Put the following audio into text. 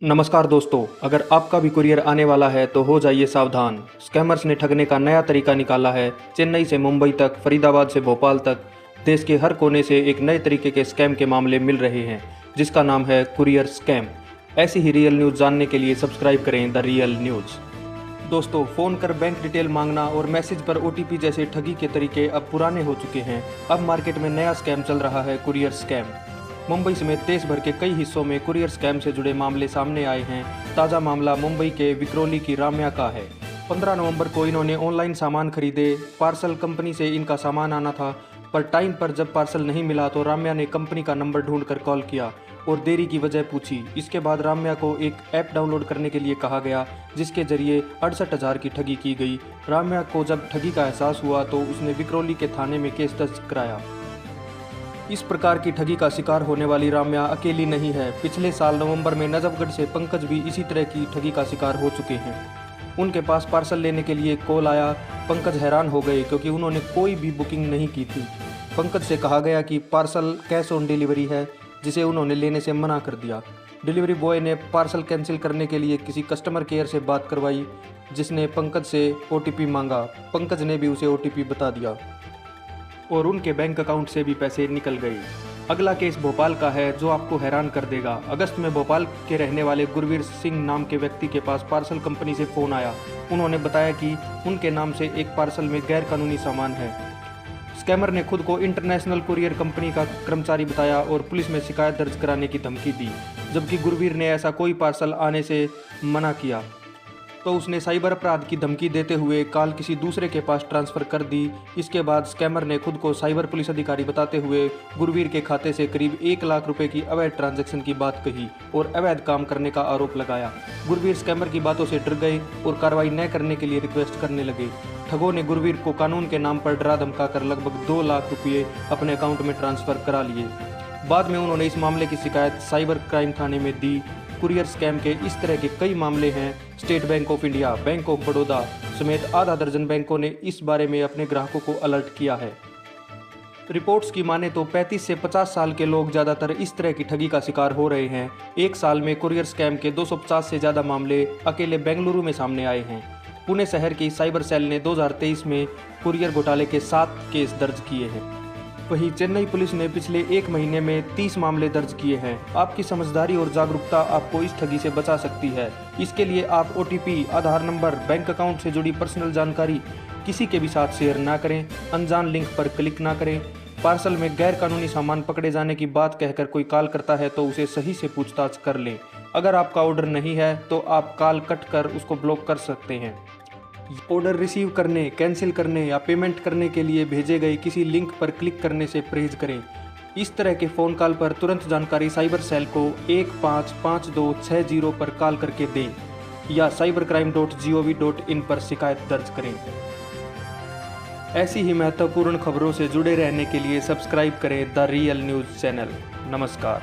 नमस्कार दोस्तों, अगर आपका भी कुरियर आने वाला है तो हो जाइए सावधान। स्कैमर्स ने ठगने का नया तरीका निकाला है। चेन्नई से मुंबई तक, फरीदाबाद से भोपाल तक, देश के हर कोने से एक नए तरीके के स्कैम के मामले मिल रहे हैं, जिसका नाम है कुरियर स्कैम। ऐसी ही रियल न्यूज़ जानने के लिए सब्सक्राइब करें द रियल न्यूज़। दोस्तों, फ़ोन कर बैंक डिटेल मांगना और मैसेज पर OTP जैसे ठगी के तरीके अब पुराने हो चुके हैं। अब मार्केट में नया स्कैम चल रहा है, कुरियर स्कैम। मुंबई समेत देश भर के कई हिस्सों में कुरियर स्कैम से जुड़े मामले सामने आए हैं। ताज़ा मामला मुंबई के विक्रोली की राम्या का है। 15 नवंबर को इन्होंने ऑनलाइन सामान खरीदे। पार्सल कंपनी से इनका सामान आना था, पर टाइम पर जब पार्सल नहीं मिला तो राम्या ने कंपनी का नंबर ढूंढकर कॉल किया और देरी की वजह पूछी। इसके बाद राम्या को एक ऐप डाउनलोड करने के लिए कहा गया, जिसके जरिए 68,000 की ठगी की गई। राम्या को जब ठगी का एहसास हुआ तो उसने विक्रोली के थाने में केस दर्ज कराया। इस प्रकार की ठगी का शिकार होने वाली राम्या अकेली नहीं है। पिछले साल नवंबर में नजफगढ़ से पंकज भी इसी तरह की ठगी का शिकार हो चुके हैं। उनके पास पार्सल लेने के लिए कॉल आया। पंकज हैरान हो गए क्योंकि उन्होंने कोई भी बुकिंग नहीं की थी। पंकज से कहा गया कि पार्सल कैश ऑन डिलीवरी है, जिसे उन्होंने लेने से मना कर दिया। डिलीवरी बॉय ने पार्सल कैंसिल करने के लिए किसी कस्टमर केयर से बात करवाई, जिसने पंकज से OTP मांगा। पंकज ने भी उसे OTP बता दिया और उनके बैंक अकाउंट से भी पैसे निकल गए। अगला केस भोपाल का है, जो आपको हैरान कर देगा। अगस्त में भोपाल के रहने वाले गुरवीर सिंह नाम के व्यक्ति के पास पार्सल कंपनी से फ़ोन आया। उन्होंने बताया कि उनके नाम से एक पार्सल में गैर कानूनी सामान है। स्कैमर ने खुद को इंटरनेशनल कुरियर कंपनी का कर्मचारी बताया और पुलिस में शिकायत दर्ज कराने की धमकी दी, जबकि गुरवीर ने ऐसा कोई पार्सल आने से मना किया तो उसने साइबर अपराध की धमकी देते हुए कॉल किसी दूसरे के पास ट्रांसफ़र कर दी। इसके बाद स्कैमर ने खुद को साइबर पुलिस अधिकारी बताते हुए गुरवीर के खाते से करीब 1 लाख रुपए की अवैध ट्रांजैक्शन की बात कही और अवैध काम करने का आरोप लगाया। गुरवीर स्कैमर की बातों से डर गए और कार्रवाई न करने के लिए रिक्वेस्ट करने लगे। ठगों ने गुरवीर को कानून के नाम पर डरा धमकाकर लगभग 2 लाख रुपये अपने अकाउंट में ट्रांसफ़र करा लिए। बाद में उन्होंने इस मामले की शिकायत साइबर क्राइम थाने में दी। कुरियर स्कैम के इस तरह के कई मामले हैं। State bank of India, bank of Baroda समेत आधा दर्जन बैंकों ने इस बारे में अपने ग्राहकों को अलर्ट किया है। रिपोर्ट्स की माने तो 35 से 50 साल के लोग ज़्यादातर इस तरह की ठगी का शिकार हो रहे हैं। एक साल में कुरियर स्कैम के 250 से ज़्यादा मामले अकेले बेंगलुरु में सामने आए हैं। पुणे शहर की साइबर सेल ने 2023 में कुरियर घोटाले के 7 केस दर्ज किए हैं। वहीं चेन्नई पुलिस ने पिछले 1 महीने में 30 मामले दर्ज किए हैं। आपकी समझदारी और जागरूकता आपको इस ठगी से बचा सकती है। इसके लिए आप OTP, आधार नंबर, बैंक अकाउंट से जुड़ी पर्सनल जानकारी किसी के भी साथ शेयर ना करें। अनजान लिंक पर क्लिक ना करें। पार्सल में गैर कानूनी सामान पकड़े जाने की बात कहकर कोई कॉल करता है तो उसे सही से पूछताछ कर लें। अगर आपका ऑर्डर नहीं है तो आप कॉल कट कर उसको ब्लॉक कर सकते हैं। ऑर्डर रिसीव करने, कैंसिल करने या पेमेंट करने के लिए भेजे गए किसी लिंक पर क्लिक करने से परहेज करें। इस तरह के फ़ोन कॉल पर तुरंत जानकारी साइबर सेल को 155260 पर कॉल करके दें या cybercrime.gov.in पर शिकायत दर्ज करें। ऐसी ही महत्वपूर्ण खबरों से जुड़े रहने के लिए सब्सक्राइब करें द रियल न्यूज़ चैनल। नमस्कार।